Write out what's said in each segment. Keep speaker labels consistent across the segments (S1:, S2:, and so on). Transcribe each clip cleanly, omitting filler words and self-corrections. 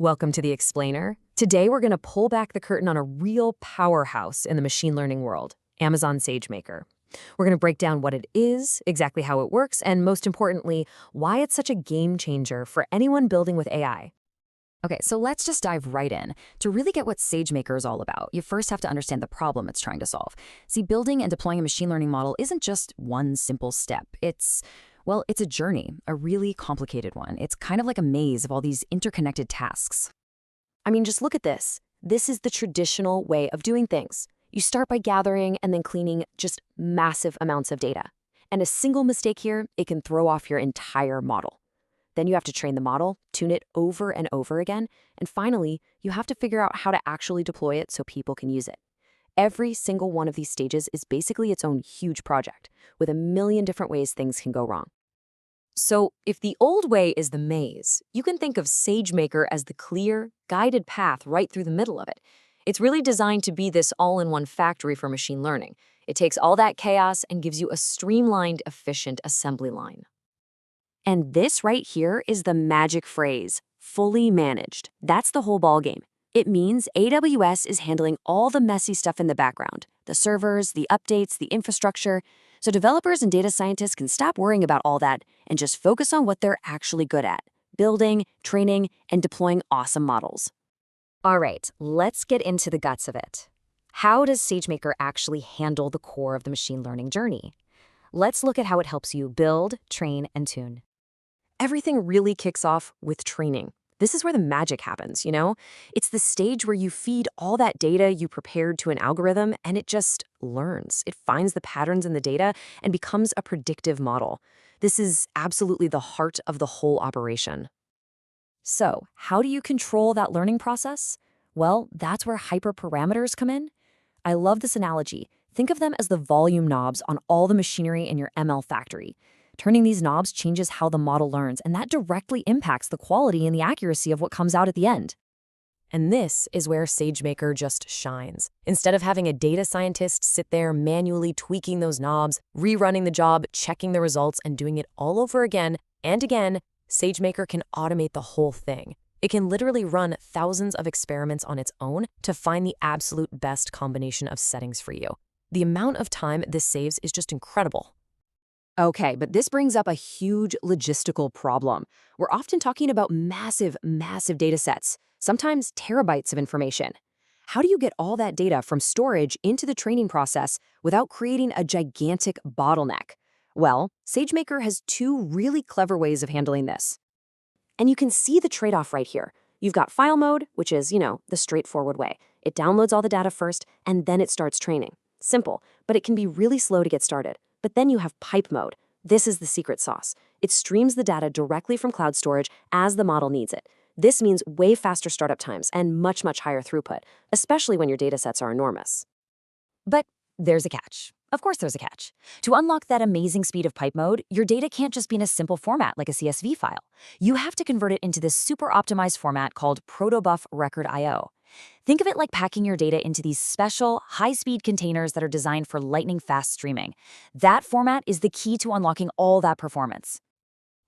S1: Welcome to the Explainer. Today we're going to pull back the curtain on a real powerhouse in the machine learning world, Amazon SageMaker. We're going to break down what it is, exactly how it works, and most importantly, why it's such a game changer for anyone building with AI.
S2: Okay, so let's just dive right in. To really get what SageMaker is all about, you first have to understand the problem it's trying to solve. See, building and deploying a machine learning model isn't just one simple step. It's a journey, a really complicated one. It's kind of like a maze of all these interconnected tasks.
S1: I mean, just look at this. This is the traditional way of doing things. You start by gathering and then cleaning just massive amounts of data. And a single mistake here, it can throw off your entire model. Then you have to train the model, tune it over and over again, and finally, you have to figure out how to actually deploy it so people can use it. Every single one of these stages is basically its own huge project, with a million different ways things can go wrong. So if the old way is the maze, you can think of SageMaker as the clear, guided path right through the middle of it. It's really designed to be this all-in-one factory for machine learning. It takes all that chaos and gives you a streamlined, efficient assembly line. And this right here is the magic phrase, fully managed. That's the whole ballgame. It means AWS is handling all the messy stuff in the background, the servers, the updates, the infrastructure, so developers and data scientists can stop worrying about all that and just focus on what they're actually good at, building, training, and deploying awesome models.
S2: All right, let's get into the guts of it. How does SageMaker actually handle the core of the machine learning journey? Let's look at how it helps you build, train, and tune.
S1: Everything really kicks off with training. This is where the magic happens, you know? It's the stage where you feed all that data you prepared to an algorithm and it just learns. It finds the patterns in the data and becomes a predictive model. This is absolutely the heart of the whole operation. So, how do you control that learning process? Well, that's where hyperparameters come in. I love this analogy. Think of them as the volume knobs on all the machinery in your ML factory. Turning these knobs changes how the model learns, and that directly impacts the quality and the accuracy of what comes out at the end. And this is where SageMaker just shines. Instead of having a data scientist sit there manually tweaking those knobs, rerunning the job, checking the results, and doing it all over again and again, SageMaker can automate the whole thing. It can literally run thousands of experiments on its own to find the absolute best combination of settings for you. The amount of time this saves is just incredible. Okay, but this brings up a huge logistical problem. We're often talking about massive data sets, sometimes terabytes of information. How do you get all that data from storage into the training process without creating a gigantic bottleneck? Well, SageMaker has two really clever ways of handling this. And you can see the trade-off right here. You've got file mode, which is, the straightforward way. It downloads all the data first, and then it starts training. Simple, but it can be really slow to get started. But then you have pipe mode. This is the secret sauce. It streams the data directly from cloud storage as the model needs it. This means way faster startup times and much higher throughput, especially when your datasets are enormous.
S2: But there's a catch. Of course there's a catch. To unlock that amazing speed of pipe mode, your data can't just be in a simple format like a CSV file. You have to convert it into this super optimized format called protobuf record IO. Think of it like packing your data into these special, high-speed containers that are designed for lightning-fast streaming. That format is the key to unlocking all that performance.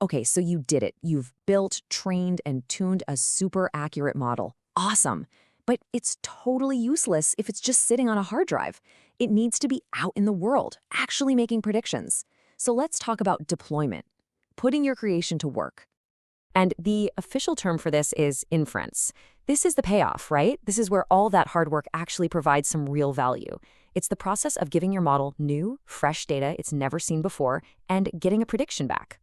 S1: Okay, so you did it. You've built, trained, and tuned a super accurate model. Awesome. But it's totally useless if it's just sitting on a hard drive. It needs to be out in the world, actually making predictions. So let's talk about deployment, putting your creation to work. And the official term for this is inference. This is the payoff, right? This is where all that hard work actually provides some real value. It's the process of giving your model new, fresh data it's never seen before and getting a prediction back.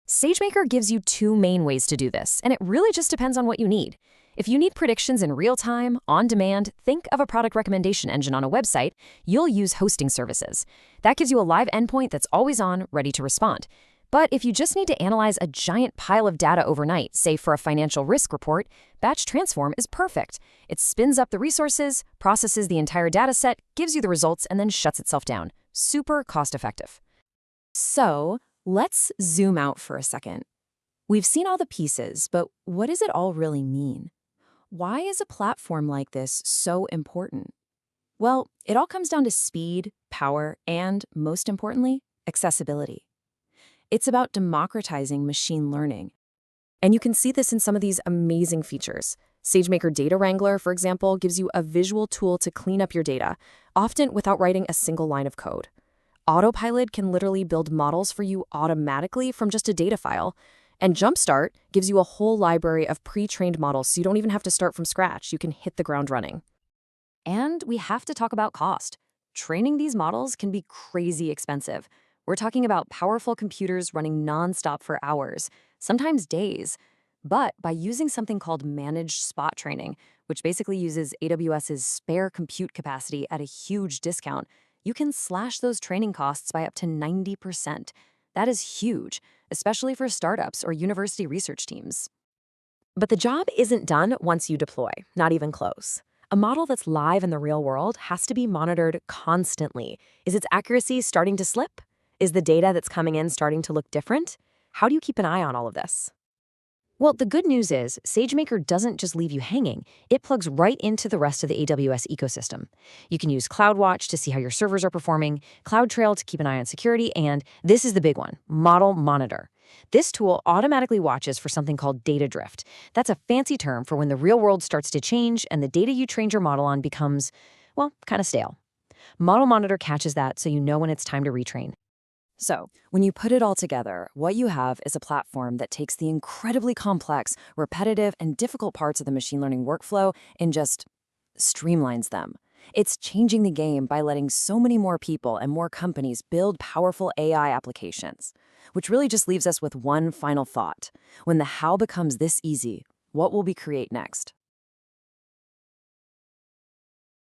S1: SageMaker gives you two main ways to do this, and it really just depends on what you need. If you need predictions in real time, on demand, think of a product recommendation engine on a website, you'll use hosting services. That gives you a live endpoint that's always on, ready to respond. But if you just need to analyze a giant pile of data overnight, say for a financial risk report, Batch Transform is perfect. It spins up the resources, processes the entire data set, gives you the results, and then shuts itself down. Super cost-effective. So let's zoom out for a second. We've seen all the pieces, but what does it all really mean? Why is a platform like this so important? Well, it all comes down to speed, power, and, most importantly, accessibility. It's about democratizing machine learning. And you can see this in some of these amazing features. SageMaker Data Wrangler, for example, gives you a visual tool to clean up your data, often without writing a single line of code. Autopilot can literally build models for you automatically from just a data file. And Jumpstart gives you a whole library of pre-trained models, so you don't even have to start from scratch. You can hit the ground running.
S2: And we have to talk about cost. Training these models can be crazy expensive. We're talking about powerful computers running nonstop for hours, sometimes days. But by using something called managed spot training, which basically uses AWS's spare compute capacity at a huge discount, you can slash those training costs by up to 90%. That is huge, especially for startups or university research teams.
S1: But the job isn't done once you deploy, not even close. A model that's live in the real world has to be monitored constantly. Is its accuracy starting to slip? Is the data that's coming in starting to look different? How do you keep an eye on all of this?
S2: Well, the good news is SageMaker doesn't just leave you hanging. It plugs right into the rest of the AWS ecosystem. You can use CloudWatch to see how your servers are performing, CloudTrail to keep an eye on security, and this is the big one, Model Monitor. This tool automatically watches for something called data drift. That's a fancy term for when the real world starts to change and the data you trained your model on becomes, well, kind of stale. Model Monitor catches that so you know when it's time to retrain.
S1: So, when you put it all together, what you have is a platform that takes the incredibly complex, repetitive, and difficult parts of the machine learning workflow and just streamlines them. It's changing the game by letting so many more people and more companies build powerful AI applications, which really just leaves us with one final thought. When the how becomes this easy, what will we create next?